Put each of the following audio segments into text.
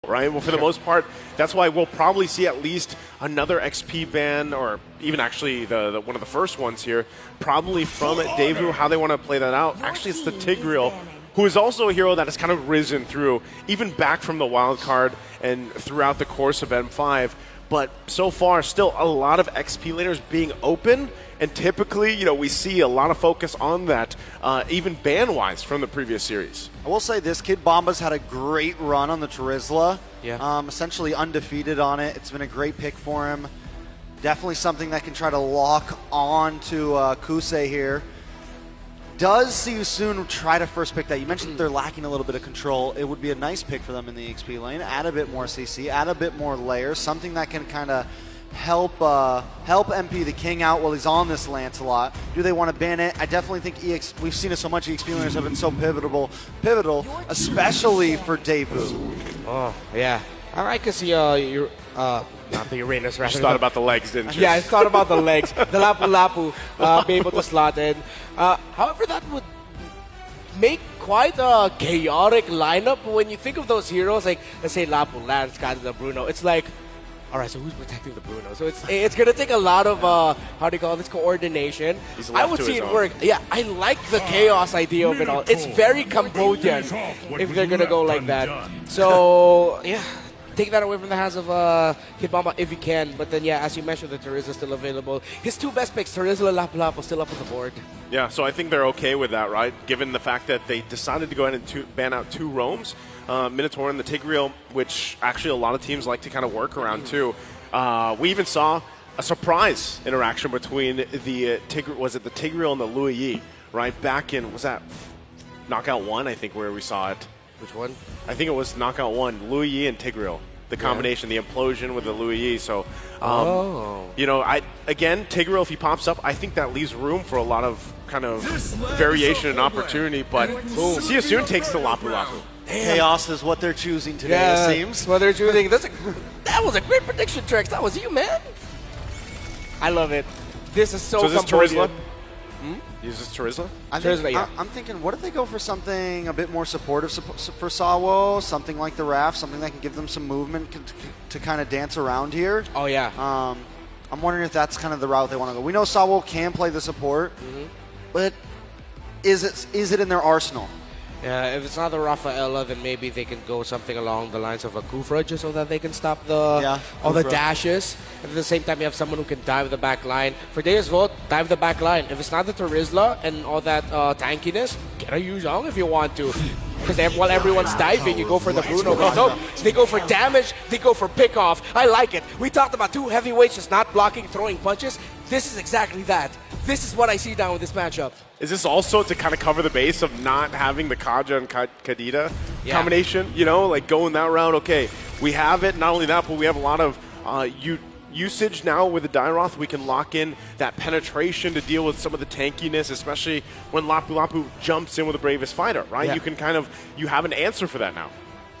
right? Well, for the most part, that's why we'll probably see at least another XP ban, or even actually the one of the first ones here, probably from Devu, how they want to play that out. Actually, it's the Tigreal, who is also a hero that has kind of risen through, even back from the wild card and throughout the course of M5. But so far, still a lot of XP laners being open, and typically, you know, we see a lot of focus on that, even ban-wise from the previous series. I will say this, Kid Bomba's had a great run on the Terizla. Yeah. Essentially undefeated on it. It's been a great pick for him. Definitely something that can try to lock on to Kusei here. Does See You Soon try to first pick that? You mentioned that they're lacking a little bit of control. It would be a nice pick for them in the XP lane. Add a bit more CC, add a bit more layers, something that can kind of help MP the King out while he's on this Lancelot. Do they want to ban it? I definitely think we've seen it so much. EXP laners have been so pivotal, especially for Devu. Oh yeah, I like to see you're not the Uranus. You just thought about the legs, didn't you? Yeah, I thought about the legs, the lapu-lapu, be able to slot in. However, that would make quite a chaotic lineup. But when you think of those heroes, like let's say Lapu, Lance, the Bruno, it's like, all right, so who's protecting the Bruno? So it's gonna take a lot of how do you call this, coordination. I would see it work. Yeah, I like the chaos idea of it all. It's very Cambodian if they're gonna go like that. So yeah. Take that away from the hands of Kid Bomba if you can. But then, yeah, as you mentioned, the Terizla is still available. His two best picks, Terizla and Lapu-Lapu, still up on the board. Yeah, so I think they're okay with that, right? Given the fact that they decided to go ahead and ban out two roams, Minotaur and the Tigreal, which actually a lot of teams like to kind of work around too. We even saw a surprise interaction between the Tigreal and the Lui Yi, right? Back in, was that Knockout 1, I think, where we saw it. Which one? I think it was Knockout 1, Lui Yi and Tigreal. The combination, the implosion with the Lui Yi. So, you know, again, Tigreal, if he pops up, I think that leaves room for a lot of kind of variation and opportunity. But See You Soon takes the Lapu-Lapu. Chaos is what they're choosing today, it seems. What they're choosing. That was a great prediction, Trex. That was you, man. I love it. This is so Cambodian. Is this Terizla? I'm thinking, what if they go for something a bit more supportive for Sawo, something like the Raft, something that can give them some movement to kind of dance around here? Oh, yeah. I'm wondering if that's kind of the route they want to go. We know Sawo can play the support, but is it in their arsenal? Yeah, if it's not the Rafaela, then maybe they can go something along the lines of a Kufra just so that they can stop all the dashes. And at the same time, you have someone who can dive the back line. For Deus Vult, dive the back line. If it's not the Terizla and all that tankiness, get a Yu Zhong if you want to. Because while everyone's diving, you go for the Bruno. No, they go for damage, they go for pick-off. I like it. We talked about two heavyweights just not blocking, throwing punches. This is exactly that. This is what I see down with this matchup. Is this also to kind of cover the base of not having the Kaja and Kadita combination? You know, like going that route. Okay, we have it. Not only that, but we have a lot of usage now with the Dairoth. We can lock in that penetration to deal with some of the tankiness, especially when Lapu-Lapu jumps in with the bravest fighter, right? Yeah. You can you have an answer for that now.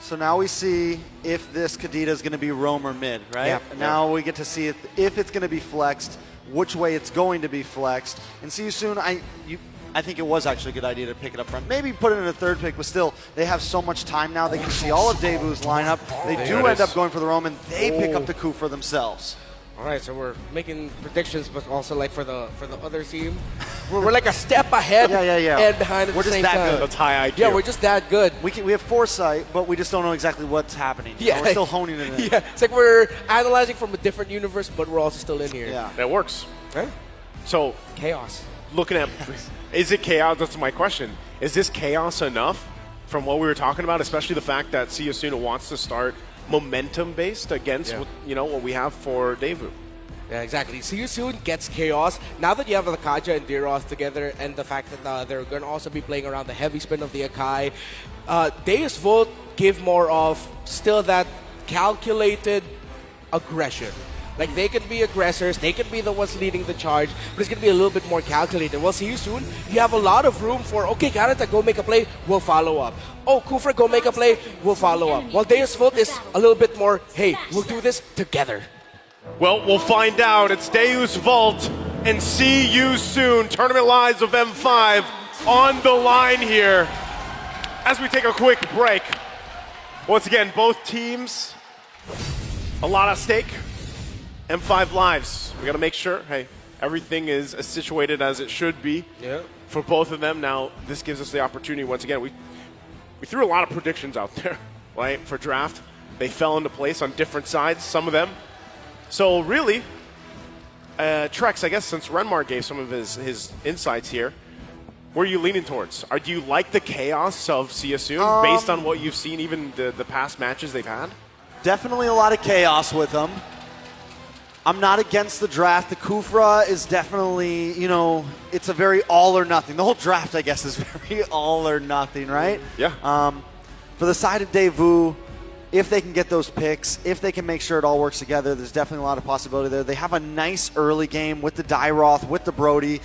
So now we see if this Kadita is going to be roam or mid, right? Yeah. Now we get to see if it's going to be flexed, which way it's going to be flexed. And See You Soon, I think it was actually a good idea to pick it up front. Maybe put it in a third pick, but still, they have so much time now. They can see all of Devu's lineup. They do end up going for the roam, and they pick up the coup for themselves. All right, so we're making predictions, but also like for the other team, we're like a step ahead and behind at the same time. Good. That's high IQ. Yeah, we're just that good. We have foresight, but we just don't know exactly what's happening. Yeah, we're still honing it in. Yeah, it's like we're analyzing from a different universe, but we're also still in here. Yeah, that works. Huh? So chaos. Looking at, is it chaos? That's my question. Is this chaos enough from what we were talking about, especially the fact that See You Soon wants to start momentum-based against what we have for Devu? Yeah, exactly. See You Soon gets chaos. Now that you have the Kaja and Diroth together, and the fact that they're going to also be playing around the heavy spin of the Akai, Deus Vult give more of still that calculated aggression. Like, they can be aggressors, they can be the ones leading the charge, but it's going to be a little bit more calculated. Well, See You Soon, you have a lot of room for, okay, Garanta, go make a play, we'll follow up. Oh, Kufra, go make a play, we'll follow up. While Deus Vult is a little bit more, hey, we'll do this together. Well, we'll find out. It's Deus Vult and See You Soon. Tournament Lives of M5 on the line here. As we take a quick break, Once again, both teams, a lot at stake. M5 lives. We got to make sure, hey, everything is as situated as it should be for both of them. Now, this gives us the opportunity, once again, we threw a lot of predictions out there, right, for draft. They fell into place on different sides, some of them. So really, Trex, I guess since Renmar gave some of his insights here, where are you leaning towards? Do you like the chaos of Siasoon based on what you've seen, even the past matches they've had? Definitely a lot of chaos with them. I'm not against the draft. The Kufra is definitely, you know, it's a very all or nothing. The whole draft, I guess, is very all or nothing, right? Yeah. For the side of Daewoo, if they can get those picks, if they can make sure it all works together, there's definitely a lot of possibility there. They have a nice early game with the Dairoth, with the Brody.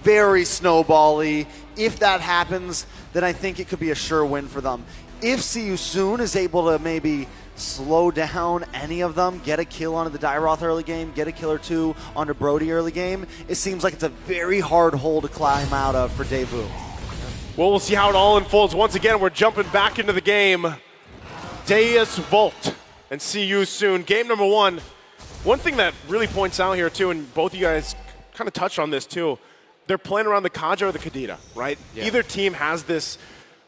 Very snowbally. If that happens, then I think it could be a sure win for them. If Siasoon is able to maybe slow down any of them, get a kill onto the Dairoth early game, get a kill or two onto Brody early game, it seems like it's a very hard hole to climb out of for Daewoo. Well, we'll see how it all unfolds. Once again, we're jumping back into the game. Deus, Vult, and see you soon. Game number one. One thing that really points out here, too, and both of you guys kind of touched on this, too, they're playing around the Kaja or the Kadita, right? Yeah. Either team has this,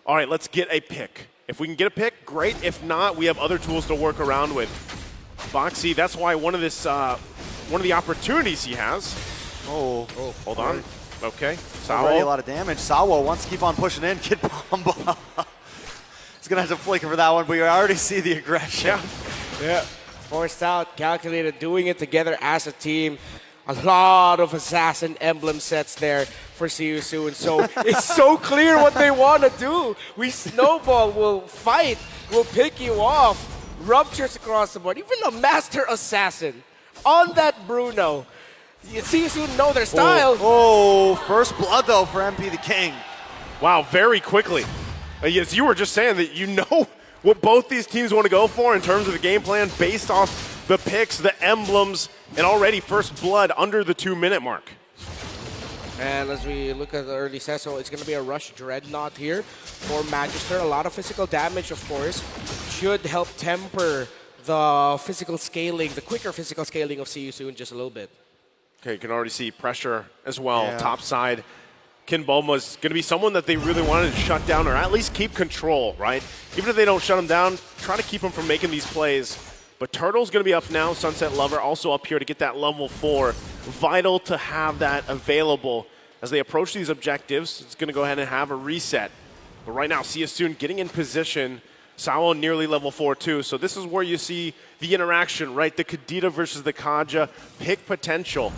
all right, let's get a pick. If we can get a pick, great. If not, we have other tools to work around with. Boxy, that's why one of the opportunities he has. Oh, hold on. Okay, already a lot of damage. Sawo wants to keep on pushing in. Kid Bomba. He's going to have to flicker for that one, but you already see the aggression. Yeah. Forced out, calculated, doing it together as a team. A lot of assassin emblem sets there for Siasoon. So it's so clear what they want to do. We snowball, we'll fight, we'll pick you off. Ruptures across the board. Even a master assassin on that Bruno. Siasoon know their style. Oh, first blood though for MP the King. Wow, very quickly. Yes, you were just saying that you know what both these teams want to go for in terms of the game plan based off the picks, the emblems, and already first blood under the 2-minute mark. And as we look at the early set, so it's going to be a rush dreadnought here for Magister. A lot of physical damage, of course, should help temper the physical scaling, the quicker physical scaling of Siasoon just a little bit. Okay, you can already see pressure as well. Yeah. Top side, Kinbomba's going to be someone that they really wanted to shut down or at least keep control, right? Even if they don't shut him down, try to keep him from making these plays. But Turtle's going to be up now. Sunset Lover also up here to get that level 4. Vital to have that available as they approach these objectives. It's going to go ahead and have a reset. But right now, Siasoon getting in position. Sawo nearly level 4 too. So this is where you see the interaction, right? The Kadita versus the Kaja. Pick potential.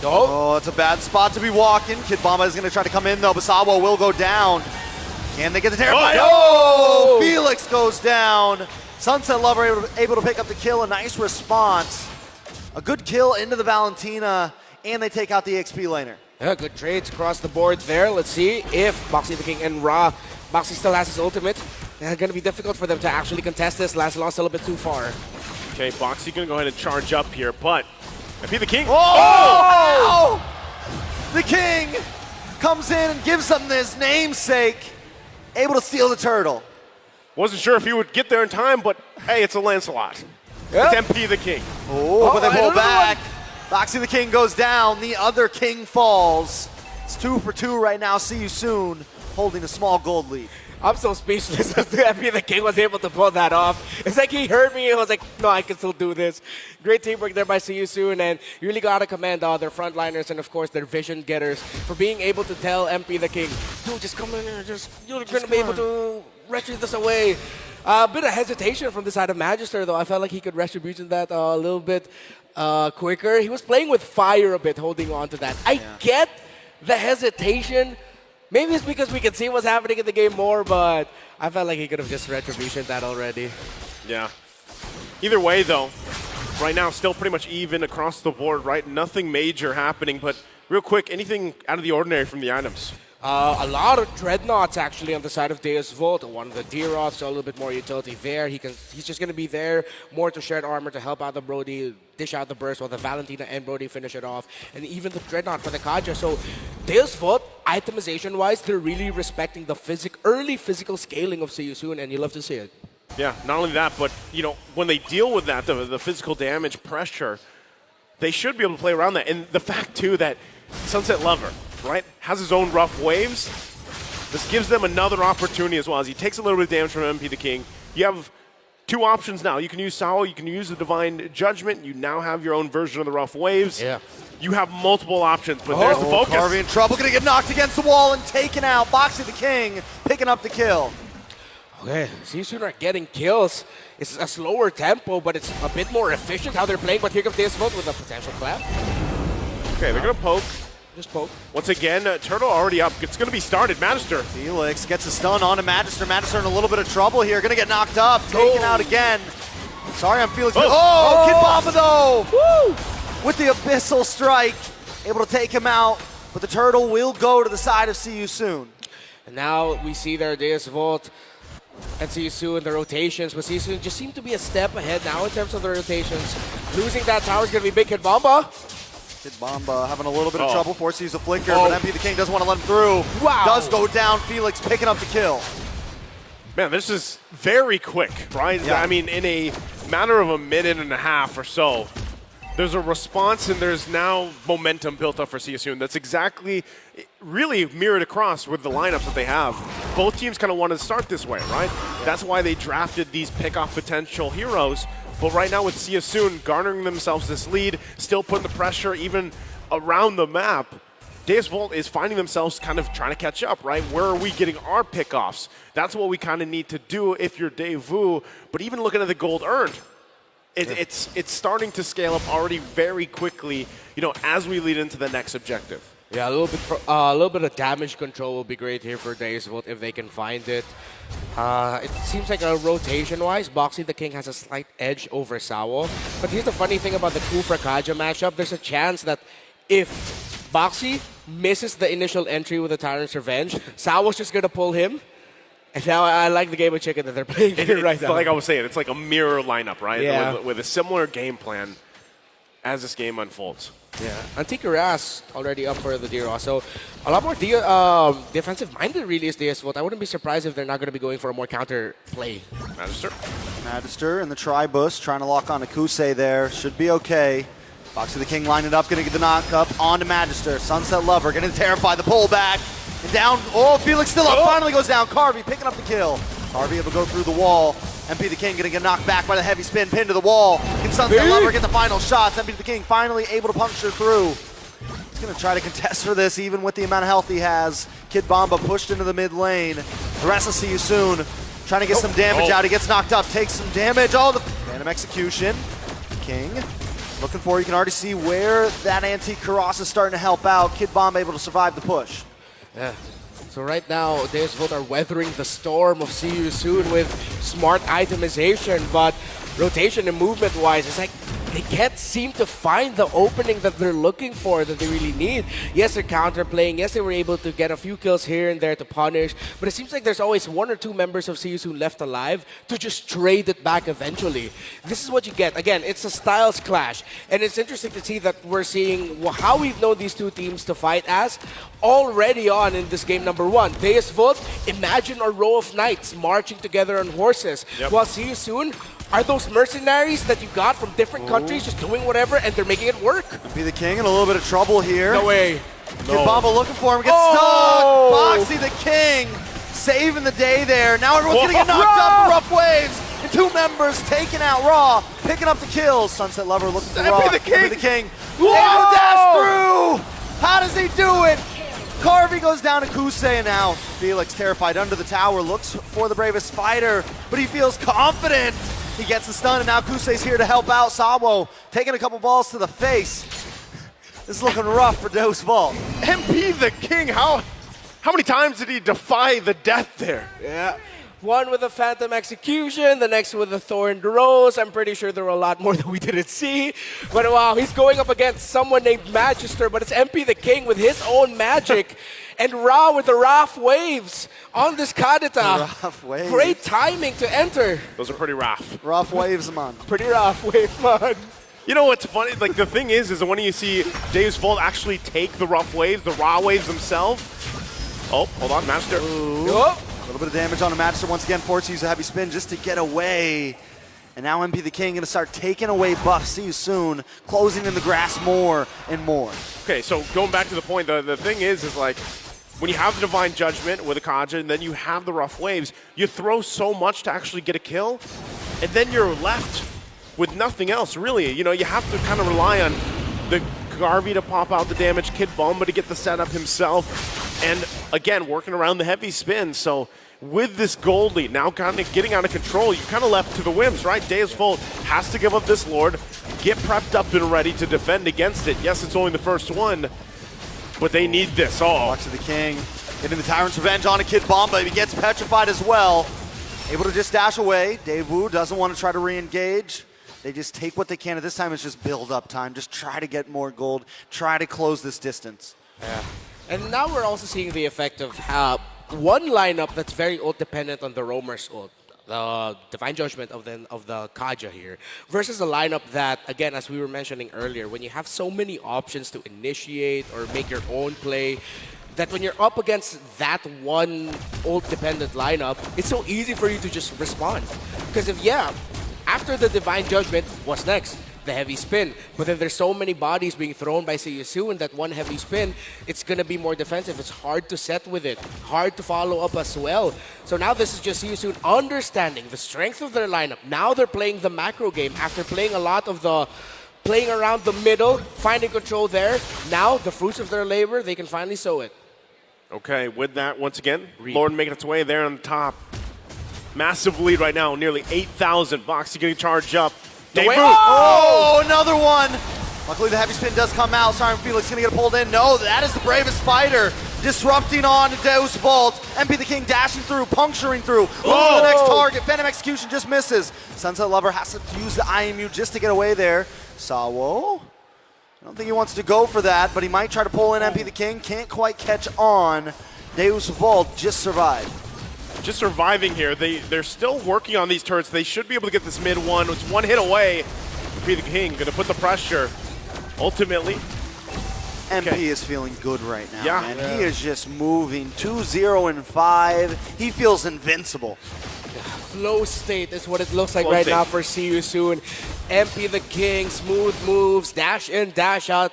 Oh, it's a bad spot to be walking. Kid Bomba is going to try to come in though, but Sawo will go down. And they get the terrified. Oh, Felix goes down. Sunset Lover able to pick up the kill, a nice response. A good kill into the Valentina, and they take out the XP laner. Yeah, good trades across the board there. Let's see if Boxy the King and Ra, Boxy still has his ultimate. It's going to be difficult for them to actually contest this. Lancelot's a little bit too far. Okay, Boxy going to go ahead and charge up here, but MP the King. Oh! The King comes in and gives them his namesake, able to steal the turtle. Wasn't sure if he would get there in time, but hey, it's a Lancelot. Yep. It's MP the King. Oh, but they pull back. Boxy the King goes down. The other King falls. It's 2 for 2 right now. See you soon. Holding a small gold lead. I'm so speechless as MP the King was able to pull that off. It's like he heard me and was like, no, I can still do this. Great teamwork there by See You Soon, and you really got to commend their frontliners and, of course, their vision getters for being able to tell MP the King, dude, just come in here. You're going to be able to rescue this away. A bit of hesitation from the side of Magister, though. I felt like he could retribution that a little bit quicker. He was playing with fire a bit, holding on to that. I get the hesitation. Maybe it's because we can see what's happening in the game more, but I felt like he could have just retributioned that already. Yeah. Either way, though, right now still pretty much even across the board, right? Nothing major happening, but real quick, anything out of the ordinary from the items? A lot of dreadnoughts actually on the side of Deus Vult. One of the Dairoths, so a little bit more utility there. He's just going to be there, more to shared armor to help out the Brody, dish out the burst while the Valentina and Brody finish it off. And even the Dreadnought for the Kaja. So Deus Vult, itemization-wise, they're really respecting the early physical scaling of See You Soon, and you love to see it. Yeah, not only that, but when they deal with that, the physical damage pressure, they should be able to play around that. And the fact too that Sunset Lover, right, has his own rough waves. This gives them another opportunity as well. As he takes a little bit of damage from MP the King, you have two options now. You can use Sao, you can use the Divine Judgment. You now have your own version of the rough waves. Yeah. You have multiple options, but there's the focus. Carvey in trouble, gonna get knocked against the wall and taken out. Boxy the King picking up the kill. Okay, Sisun are getting kills. It's a slower tempo, but it's a bit more efficient how they're playing. But here comes Deus Vult with a potential clap. Okay, they're gonna poke. Just poke. Once again, Turtle already up. It's gonna be started. Magister. Felix gets a stun on to Magister. Magister in a little bit of trouble here. Gonna get knocked up, taken out again. Sorry, I'm Felix. Oh, Kid Bomba though! Woo! With the Abyssal Strike, able to take him out. But the Turtle will go to the side of See You Soon. And now we see their Deus Vult and See You Soon, the rotations. But See You Soon just seem to be a step ahead now in terms of the rotations. Losing that tower is going to be big. Kid Bomba. Kid Bomba having a little bit of trouble, forced to use a flicker, Oh. but MP the King doesn't want to let him through. Wow. Does go down. Felix picking up the kill. Man, this is very quick, right? Yeah. I mean, in a matter of a minute and a half or so, there's a response and there's now momentum built up for See You Soon. That's exactly, really mirrored across with the lineups that they have. Both teams kind of wanted to start this way, right? That's why they drafted these pick-off potential heroes. But right now with See You Soon garnering themselves this lead, still putting the pressure even around the map, Deus Vult is finding themselves kind of trying to catch up, right? Where are we getting our pickoffs? That's what we kind of need to do if you're Daewoo. But even looking at the gold earned, it's starting to scale up already very quickly, as we lead into the next objective. Yeah, a little bit of damage control will be great here for Deus Vult if they can find it. It seems like rotation-wise, Boxy the King has a slight edge over Sao. But here's the funny thing about the Kufra Kaja matchup. There's a chance that if Boxy misses the initial entry with the Tyrant's Revenge, Sao's just going to pull him. And now I like the game of chicken that they're playing here right now. Like I was saying, it's like a mirror lineup, right? Yeah. With a similar game plan as this game unfolds. Yeah, Antique Ras already up for the D-Raw, so a lot more defensive-minded really is Deus Vult. I wouldn't be surprised if they're not going to be going for a more counter play. Magister. Magister in the tri-bus, trying to lock on to Kusei there. Should be okay. Boxy the King lining up, going to get the knock-up onto Magister. Sunset Lover going to terrify the pullback. And down, Felix still up, finally goes down. Carvey picking up the kill. Carvey able to go through the wall. MP the King going to get knocked back by the heavy spin, pinned to the wall. Can Sunset Lover get the final shots? MP the King finally able to puncture through. He's going to try to contest for this, even with the amount of health he has. Kid Bomba pushed into the mid lane. The rest will See You Soon. Trying to get some damage out. He gets knocked up, takes some damage. The Phantom Execution. King looking for, you can already see where that Antique Karas is starting to help out. Kid Bomba able to survive the push. Yeah. So right now, Deus Vult are weathering the storm of See You Soon with smart itemization, but rotation and movement-wise, it's like they can't seem to find the opening that they're looking for, that they really need. Yes, they're counterplaying. Yes, they were able to get a few kills here and there to punish, but it seems like there's always one or two members of See You Soon left alive to just trade it back eventually. This is what you get. Again, it's a styles clash, and it's interesting to see that we're seeing how we've known these two teams to fight as already on in this game number one. Deus Vult, imagine a row of knights marching together on horses, while See You Soon are those mercenaries that you got from different countries just doing whatever and they're making it work. Be the King in a little bit of trouble here. No way. Kid Bomba looking for him, gets stuck. Boxy the King saving the day there. Now everyone's gonna get knocked up for rough waves. And two members taking out Raw, picking up the kills. Sunset Lover looking for Raw. Be the King. Be the King. Able to dash through. How does he do it? Carvey goes down to Kusei, and now Felix, terrified under the tower, looks for the bravest fighter, but he feels confident. He gets the stun, and now Kusei's here to help out. Sawo taking a couple balls to the face. This is looking rough for Deus Vult. MP the King, how many times did he defy the death there? Yeah. One with a Phantom Execution, the next with a Thorned Rose. I'm pretty sure there were a lot more that we didn't see. But wow, he's going up against someone named Magister, but it's MP the King with his own magic. And Ra with the Wrath Waves on this Kadita. Rough waves. Great timing to enter. Those are pretty rough. Rough waves, man. Pretty rough wave, man. You know what's funny? Like the thing is when you see Deus Vult actually take the rough waves, the raw waves themselves. Oh, hold on, Master. A little bit of damage on a Magister once again, forced to use a heavy spin just to get away. And now MP the King gonna start taking away buffs. See you soon, closing in the grass more and more. Okay, so going back to the point, the thing is like, when you have the Divine Judgment with a Kaja, and then you have the Rough Waves, you throw so much to actually get a kill, and then you're left with nothing else, really. You know, you have to kind of rely on the Garvey to pop out the damage, Kid Bomba to get the setup himself, and again, working around the heavy spin. So with this gold lead now kind of getting out of control, you kind of left to the whims, right? Deus Vult has to give up this Lord, get prepped up and ready to defend against it. Yes, it's only the first one, but they need this. Watch the King getting the Tyrant's Revenge on a Kid Bomba. He gets petrified as well. Able to just dash away. Daewoo doesn't want to try to re-engage. They just take what they can. At this time, it's just build up time. Just try to get more gold. Try to close this distance. Yeah. And now we're also seeing the effect of how one lineup that's very ult dependent on the Roamer's ult, the Divine Judgment of the Kaja here, versus a lineup that, again, as we were mentioning earlier, when you have so many options to initiate or make your own play, that when you're up against that one ult-dependent lineup, it's so easy for you to just respond. Because after the Divine Judgment, what's next? The heavy spin. But then there's so many bodies being thrown by Seiyu in that one heavy spin, it's going to be more defensive. It's hard to set with it, hard to follow up as well. So now this is just Seiyu understanding the strength of their lineup. Now they're playing the macro game after playing a lot of the playing around the middle, finding control there. Now the fruits of their labor, they can finally sow it. Okay, with that, once again, Lord making its way there on the top. Massive lead right now, nearly 8,000. Boxy getting charged up. Oh, another one. Luckily, the heavy spin does come out. Siren Felix gonna get pulled in. No, that is the bravest fighter. Disrupting on Deus Vult. MP the King dashing through, puncturing through. Looking for the next target. Phantom Execution just misses. Sunset Lover has to use the IMU just to get away there. Sawo. I don't think he wants to go for that, but he might try to pull in MP the King. Can't quite catch on. Deus Vult just survived. Just surviving here. They're still working on these turrets. They should be able to get this mid one. It's one hit away. MP the King gonna put the pressure. Ultimately, MP is feeling good right now, yeah. man. He is just moving 2-0-5. He feels invincible. Flow state is what it looks like Flow right state. now for Seiyu. MP the King, smooth moves, dash in, dash out.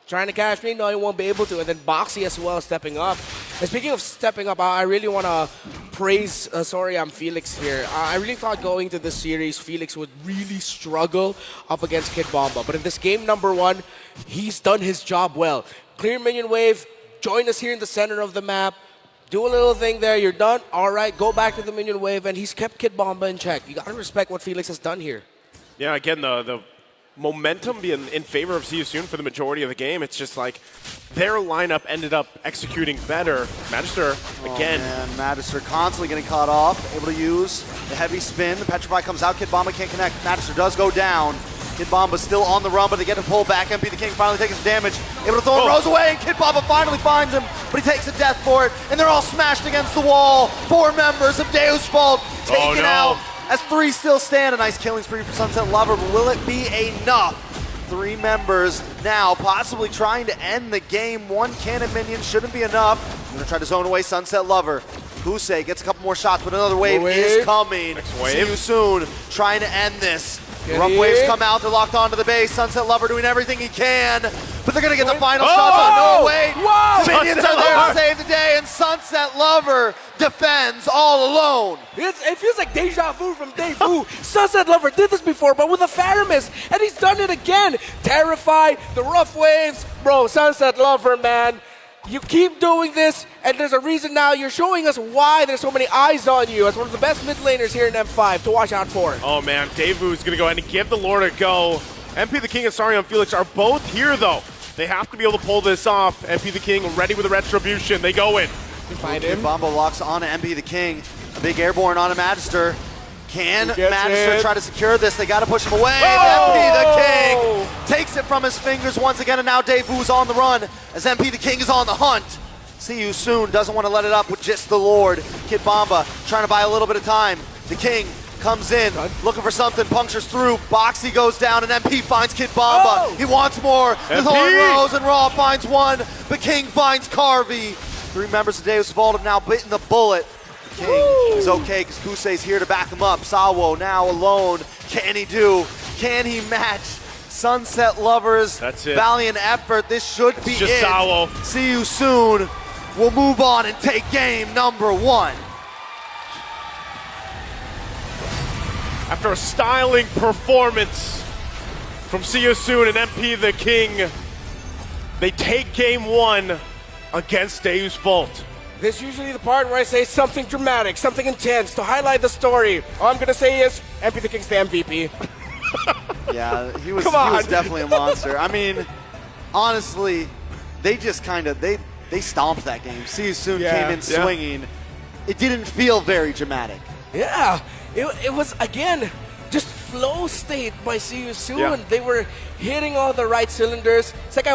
Trying to catch me? No, he won't be able to. And then Boxy as well stepping up. And speaking of stepping up, I really want to praise, I'm Felix here. I really thought going to this series, Felix would really struggle up against Kid Bomba. But in this game number 1, he's done his job well. Clear minion wave, join us here in the center of the map. Do a little thing there, you're done. All right, go back to the minion wave. And he's kept Kid Bomba in check. You got to respect what Felix has done here. yeah, again, the momentum being in favor of Seiyu for the majority of the game. It's just like their lineup ended up executing better. Magister, again. Oh, man. Magister constantly getting caught off, able to use the heavy spin. The Petrify comes out, Kid Bomba can't connect. Magister does go down. Kid Bomba still on the run, but they get to pull back. MP the King finally takes some damage. Able to throw him Rose away, and Kid Bomba finally finds him, but he takes a death for it, and they're all smashed against the wall. 4 members of Deus Vult taken out. As 3 still stand, a nice killing spree for Sunset Lover, but will it be enough? 3 members now possibly trying to end the game. 1 cannon minion shouldn't be enough. I'm gonna try to zone away Sunset Lover. Kusei gets a couple more shots, but another wave is coming. See you soon, trying to end this. Rough waves come out, they're locked onto the base. Sunset Lover doing everything he can, but they're gonna get the final shots on. No, wait! The minions are there to save the day, and Sunset Lover defends all alone. It feels like deja vu from Daewoo. Sunset Lover did this before, but with a Faramis, and he's done it again. Terrified, the rough waves. Bro, Sunset Lover, man. You keep doing this, and there's a reason now you're showing us why there's so many eyes on you as one of the best mid laners here in M5 to watch out for. Oh man, Daewoo is going to go ahead and give the Lord a go. MP the King and Sarion Felix are both here though. They have to be able to pull this off. MP the King ready with a retribution. They go in. Find him. Bomba locks on MP the King. A big airborne on a Magister. Can Magister try to secure this? They got to push him away. MP the King takes it from his fingers once again, and now Daewoo's on the run as MP the King is on the hunt. See you soon. Doesn't want to let it up with just the Lord. Kid Bomba trying to buy a little bit of time. The King comes in, looking for something, punctures through. Boxy goes down, and MP finds Kid Bomba. He wants more. The Thorn Rose and Raw finds one. The King finds Carvey. 3 members of Deus Vult have now bitten the bullet. King is okay because Kusei's here to back him up. Sawo now alone. Can he match Sunset Lovers? That's it. Valiant effort. This should be just it. Sawo. See you soon. We'll move on and take game number 1. After a styling performance from See You Soon and MP the King, they take game 1 against Deus Vult. This is usually the part where I say something dramatic, something intense to highlight the story. All I'm gonna say is MP the King's the MVP. Yeah, he was Come on. definitely a monster. I mean, honestly, they just kind of they stomped that game. See You Soon Yeah. came in swinging. It didn't feel very dramatic. Yeah, it was, again, just flow state by See You Soon. Yeah. They were hitting all the right cylinders. It's like I